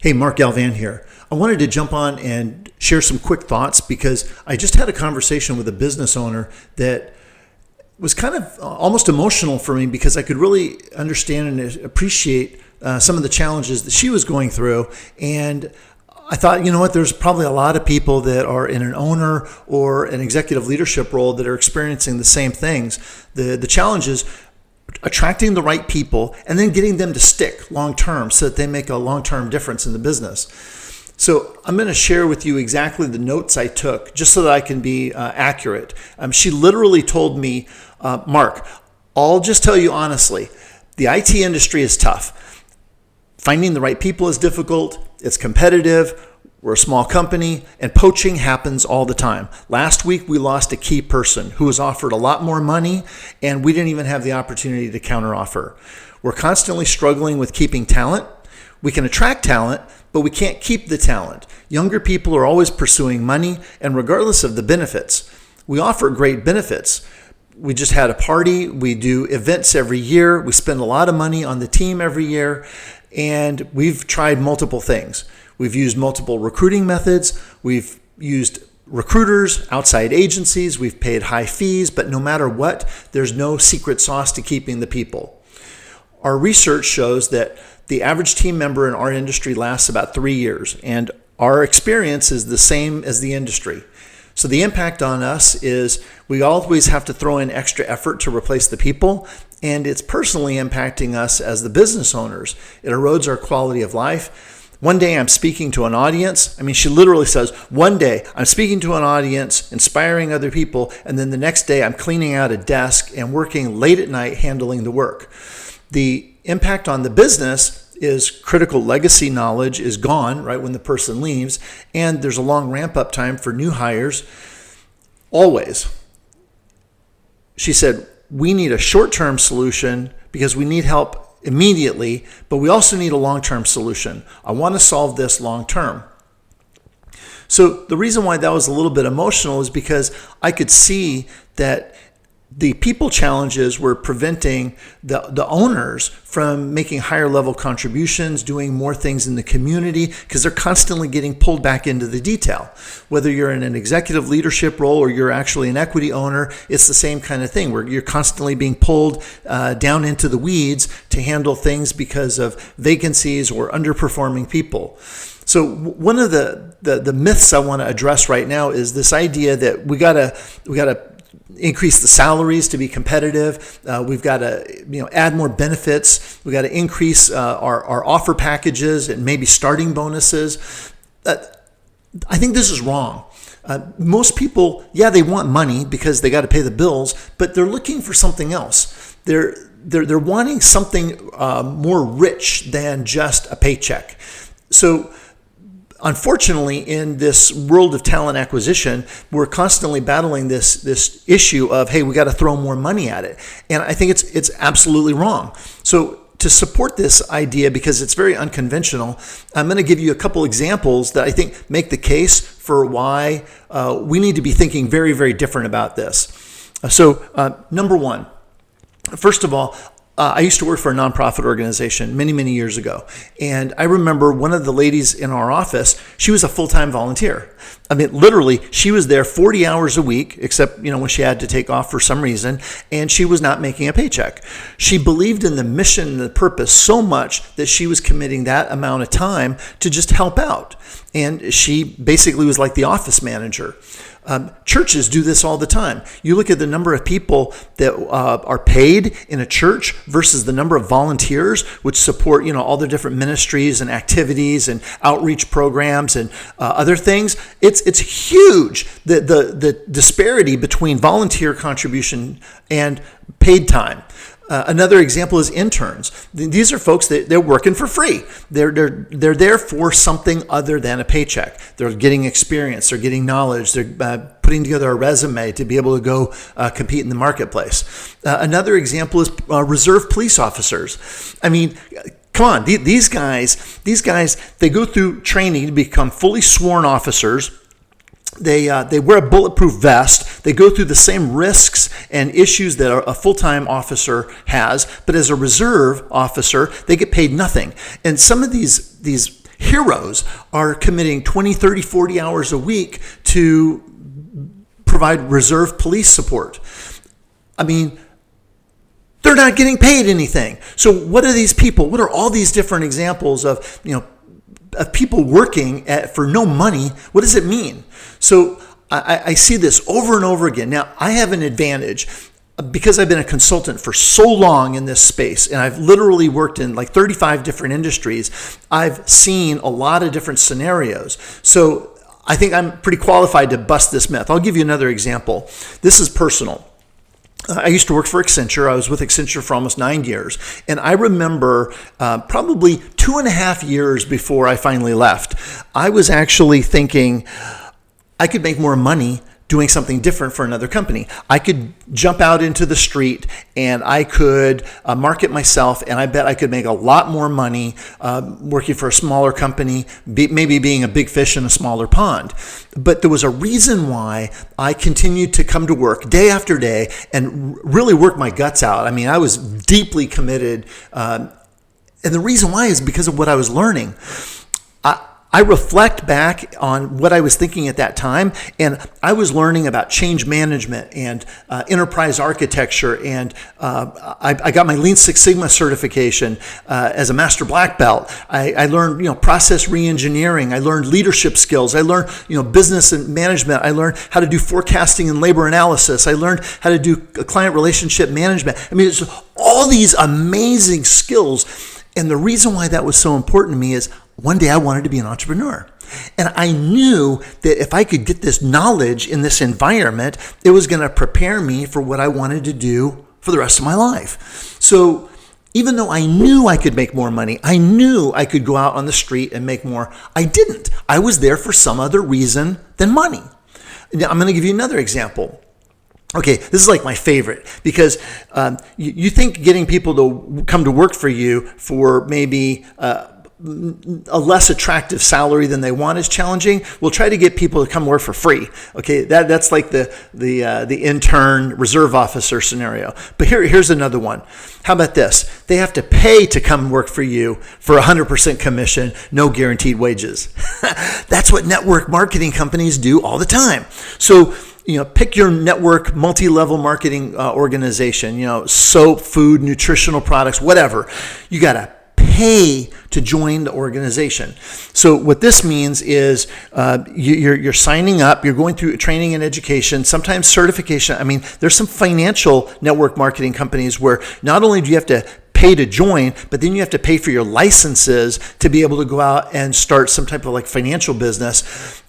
Hey, Mark Galvan here. I wanted to jump on and share some quick thoughts because I just had a conversation with a business owner that was kind of almost emotional for me because I could really understand and appreciate some of the challenges that she was going through. And I thought, you know what, there's probably a lot of people that are in an owner or an executive leadership role that are experiencing the same things. The challenge is attracting the right people and then getting them to stick long term so that they make a long-term difference in the business. So I'm going to share with you exactly the notes I took just so that I can be accurate. She literally told me, Mark, I'll just tell you honestly, the IT industry is tough. Finding the right people is difficult. It's competitive. We're a small company, and poaching happens all the time. Last week, we lost a key person who was offered a lot more money, and we didn't even have the opportunity to counteroffer. We're constantly struggling with keeping talent. We can attract talent, but we can't keep the talent. Younger people are always pursuing money, and regardless of the benefits, we offer great benefits. We just had a party. We do events every year. We spend a lot of money on the team every year, and we've tried multiple things. We've used multiple recruiting methods. We've used recruiters, outside agencies. We've paid high fees, but no matter what, there's no secret sauce to keeping the people. Our research shows that the average team member in our industry lasts about 3 years, and our experience is the same as the industry. So the impact on us is we always have to throw in extra effort to replace the people, and it's personally impacting us as the business owners. It erodes our quality of life. One day I'm speaking to an audience. She literally says, one day I'm speaking to an audience, inspiring other people, and then the next day I'm cleaning out a desk and working late at night handling the work. The impact on the business is critical legacy knowledge is gone right when the person leaves, and there's a long ramp-up time for new hires. Always. She said, we need a short-term solution because we need help immediately, but we also need a long-term solution. I want to solve this long-term. So the reason why that was a little bit emotional is because I could see that the people challenges were preventing the owners from making higher level contributions, doing more things in the community, because they're constantly getting pulled back into the detail. Whether you're in an executive leadership role or you're actually an equity owner, it's the same kind of thing where you're constantly being pulled down into the weeds to handle things because of vacancies or underperforming people. So one of the myths I want to address right now is this idea that we gotta increase the salaries to be competitive. We've got to add more benefits. We've got to increase our offer packages and maybe starting bonuses. I think this is wrong. Most people, they want money because they got to pay the bills, but they're looking for something else. They're wanting something more rich than just a paycheck. So unfortunately, in this world of talent acquisition, we're constantly battling this issue of, hey, we got to throw more money at it. And I think it's absolutely wrong. So to support this idea, because it's very unconventional, I'm going to give you a couple examples that I think make the case for why we need to be thinking very, very different about this. So number one, first of all, I used to work for a nonprofit organization many, many years ago. And I remember one of the ladies in our office, she was a full-time volunteer. Literally, she was there 40 hours a week, except, when she had to take off for some reason, and she was not making a paycheck. She believed in the mission and the purpose so much that she was committing that amount of time to just help out. And she basically was like the office manager. Churches do this all the time. You look at the number of people that are paid in a church versus the number of volunteers which support, all the different ministries and activities and outreach programs and other things. It's huge, the disparity between volunteer contribution and paid time. Another example is interns. These are folks that they're working for free. They're there for something other than a paycheck. They're getting experience. They're getting knowledge. They're putting together a resume to be able to go compete in the marketplace. Another example is reserve police officers. Come on, these guys, they go through training to become fully sworn officers. They wear a bulletproof vest. They go through the same risks and issues that a full-time officer has, but as a reserve officer, they get paid nothing. And some of these heroes are committing 20, 30, 40 hours a week to provide reserve police support. I mean, they're not getting paid anything. So what are these people? What are all these different examples of, of people working for no money? What does it mean? So I see this over and over again. Now, I have an advantage because I've been a consultant for so long in this space, and I've literally worked in like 35 different industries. I've seen a lot of different scenarios. So I think I'm pretty qualified to bust this myth. I'll give you another example. This is personal. I used to work for Accenture. I was with Accenture for almost 9 years. And I remember probably 2.5 years before I finally left, I was actually thinking I could make more money doing something different for another company. I could jump out into the street and I could market myself, and I bet I could make a lot more money working for a smaller company, maybe being a big fish in a smaller pond. But there was a reason why I continued to come to work day after day and really work my guts out. I mean, I was deeply committed. And the reason why is because of what I was learning. I reflect back on what I was thinking at that time, and I was learning about change management and enterprise architecture, and I got my Lean Six Sigma certification as a master black belt. I learned process reengineering. I learned leadership skills. I learned business and management. I learned how to do forecasting and labor analysis. I learned how to do client relationship management. I mean, it's all these amazing skills, and the reason why that was so important to me is one day I wanted to be an entrepreneur. And I knew that if I could get this knowledge in this environment, it was going to prepare me for what I wanted to do for the rest of my life. So even though I knew I could make more money, I knew I could go out on the street and make more, I didn't. I was there for some other reason than money. Now, I'm going to give you another example. Okay, this is like my favorite because you think getting people to come to work for you for maybe a less attractive salary than they want is challenging. We'll try to get people to come work for free. Okay, that's like the intern reserve officer scenario. But here's another one. How about this? They have to pay to come work for you for 100% commission, no guaranteed wages. That's what network marketing companies do all the time. So pick your network multi-level marketing organization, soap, food, nutritional products, whatever. You got to pay to join the organization. So what this means is you're signing up, you're going through training and education, sometimes certification. I mean, there's some financial network marketing companies where not only do you have to pay to join, but then you have to pay for your licenses to be able to go out and start some type of like financial business.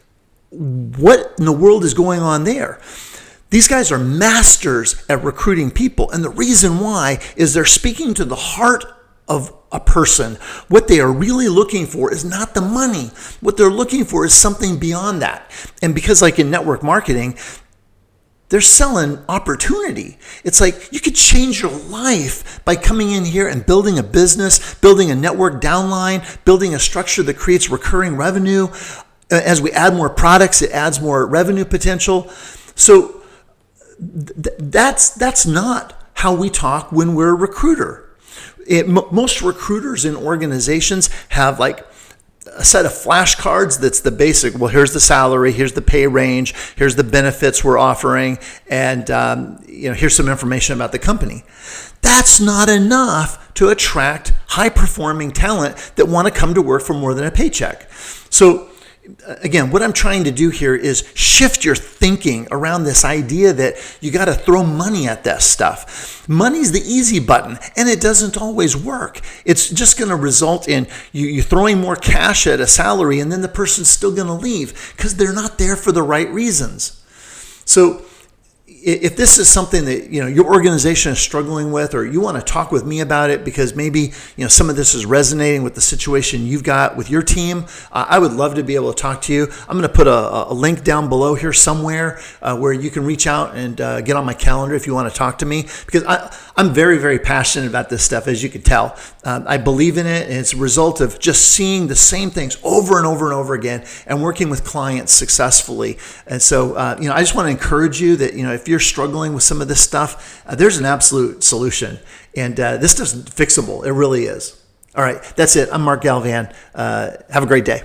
What in the world is going on there? These guys are masters at recruiting people. And the reason why is they're speaking to the heart of a person. What they are really looking for is not the money. What they're looking for is something beyond that. And because like in network marketing, they're selling opportunity. It's like you could change your life by coming in here and building a business, building a network downline, building a structure that creates recurring revenue. As we add more products, it adds more revenue potential. So that's not how we talk when we're a recruiter. Most recruiters in organizations have like a set of flashcards that's the basic. Well, here's the salary, here's the pay range, here's the benefits we're offering, and here's some information about the company. That's not enough to attract high-performing talent that want to come to work for more than a paycheck. So again, what I'm trying to do here is shift your thinking around this idea that you got to throw money at this stuff. Money's the easy button, and it doesn't always work. It's just going to result in you throwing more cash at a salary, and then the person's still going to leave because they're not there for the right reasons. So if this is something that your organization is struggling with, or you want to talk with me about it because maybe some of this is resonating with the situation you've got with your team, I would love to be able to talk to you. I'm going to put a link down below here somewhere where you can reach out and get on my calendar if you want to talk to me, because I'm very, very passionate about this stuff, as you can tell. I believe in it, and it's a result of just seeing the same things over and over and over again and working with clients successfully. And so, I just want to encourage you that, if you're struggling with some of this stuff, there's an absolute solution. And this stuff's fixable. It really is. All right, that's it. I'm Mark Galvan. Have a great day.